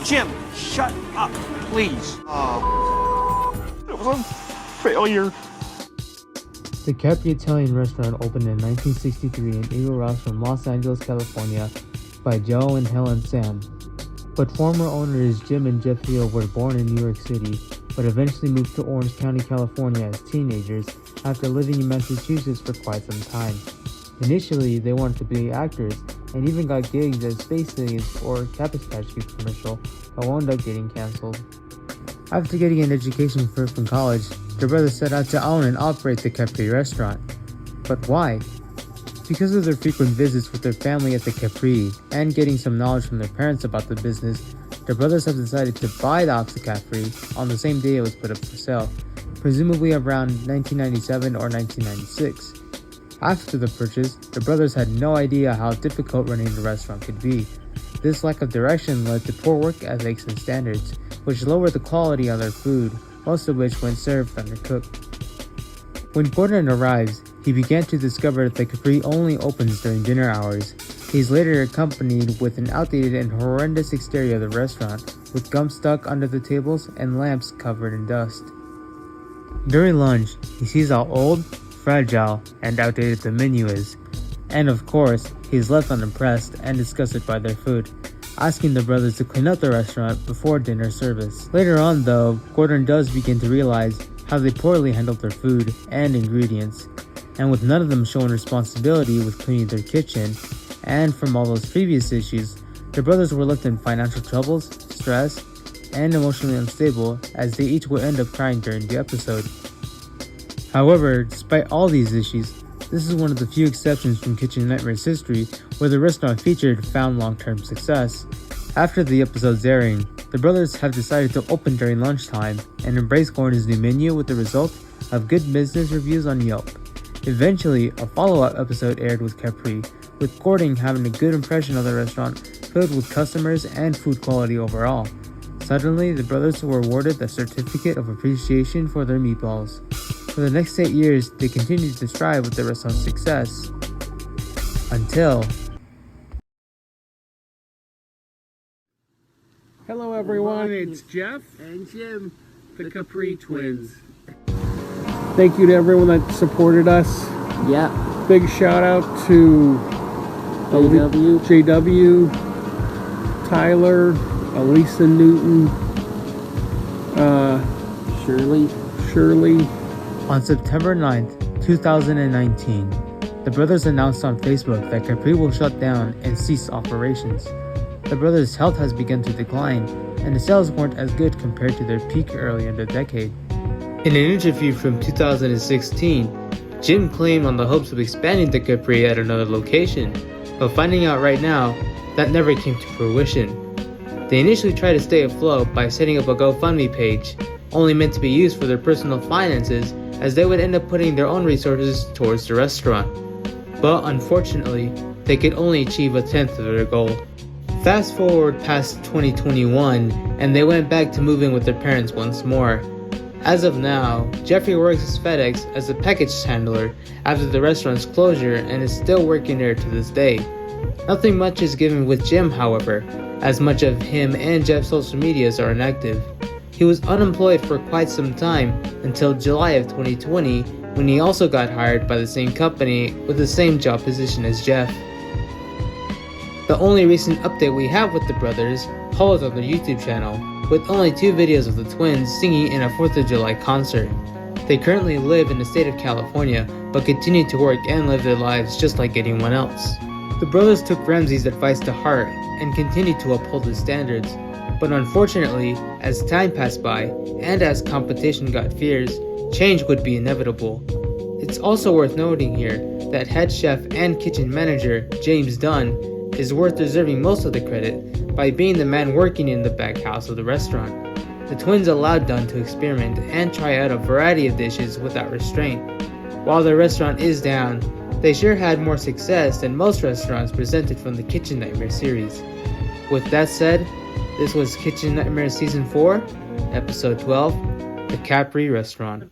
Jim, shut up, please. It was a failure. The Capri Italian restaurant opened in 1963 in Eagle Rock from Los Angeles, California by Joe and Helen Sam. But former owners Jim and Jeff Thiel were born in New York City, but eventually moved to Orange County, California as teenagers after living in Massachusetts for quite some time. Initially, they wanted to be actors and even got gigs as Space Aliens or Cabbage Patch Kid commercial, but wound up getting cancelled. After getting an education from college, the brothers set out to own and operate the Capri restaurant. But why? Because of their frequent visits with their family at the Capri and getting some knowledge from their parents about the business, the brothers have decided to buy the Oxa Capri on the same day it was put up for sale, presumably around 1997 or 1996. After the purchase, the brothers had no idea how difficult running the restaurant could be. This lack of direction led to poor work ethics and standards, which lowered the quality of their food, most of which went served undercooked. When Gordon arrives, he began to discover that the Capri only opens during dinner hours. He's later accompanied with an outdated and horrendous exterior of the restaurant, with gum stuck under the tables and lamps covered in dust. During lunch, he sees how old, fragile, and outdated the menu is, and of course, he's left unimpressed and disgusted by their food, asking the brothers to clean up the restaurant before dinner service. Later on though, Gordon does begin to realize how they poorly handled their food and ingredients, and with none of them showing responsibility with cleaning their kitchen, and from all those previous issues, the brothers were left in financial troubles, stress, and emotionally unstable as they each would end up crying during the episode. However, despite all these issues, this is one of the few exceptions from Kitchen Nightmares history where the restaurant featured found long-term success. After the episode's airing, the brothers have decided to open during lunchtime and embrace Gordon's new menu with the result of good business reviews on Yelp. Eventually, a follow-up episode aired with Capri, with Gordon having a good impression of the restaurant filled with customers and food quality overall. Suddenly, the brothers were awarded a certificate of appreciation for their meatballs. For the next 8 years, they continued to strive with the restaurant's success. Until... Hello everyone, it's Jeff and Jim, the Capri twins. Thank you to everyone that supported us. Yeah. Big shout out to JW, Tyler, Elisa Newton, Shirley. On September 9th, 2019, the brothers announced on Facebook that Capri will shut down and cease operations. The brothers' health has begun to decline, and the sales weren't as good compared to their peak earlier in the decade. In an interview from 2016, Jim claimed on the hopes of expanding the Capri at another location, but finding out right now, that never came to fruition. They initially tried to stay afloat by setting up a GoFundMe page, only meant to be used for their personal finances, as they would end up putting their own resources towards the restaurant. But unfortunately, they could only achieve 1/10 of their goal. Fast forward past 2021, and they went back to moving with their parents once more. As of now, Jeffrey works as FedEx as a package handler after the restaurant's closure and is still working there to this day. Nothing much is given with Jim, however, as much of him and Jeff's social medias are inactive. He was unemployed for quite some time until July of 2020, when he also got hired by the same company with the same job position as Jeff. The only recent update we have with the brothers holds on their YouTube channel, with only 2 videos of the twins singing in a 4th of July concert. They currently live in the state of California, but continue to work and live their lives just like anyone else. The brothers took Ramsey's advice to heart and continued to uphold his standards, but unfortunately, as time passed by and as competition got fierce, change would be inevitable. It's also worth noting here that head chef and kitchen manager James Dunn is worth deserving most of the credit by being the man working in the back house of the restaurant. The twins allowed Dunn to experiment and try out a variety of dishes without restraint. While the restaurant is down, they sure had more success than most restaurants presented from the Kitchen Nightmare series. With that said, this was Kitchen Nightmare Season 4, Episode 12, The Capri Restaurant.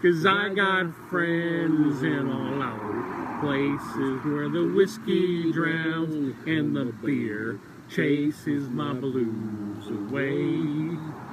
Cause I got friends in all our places where the whiskey drowns and the beer chases my blues away.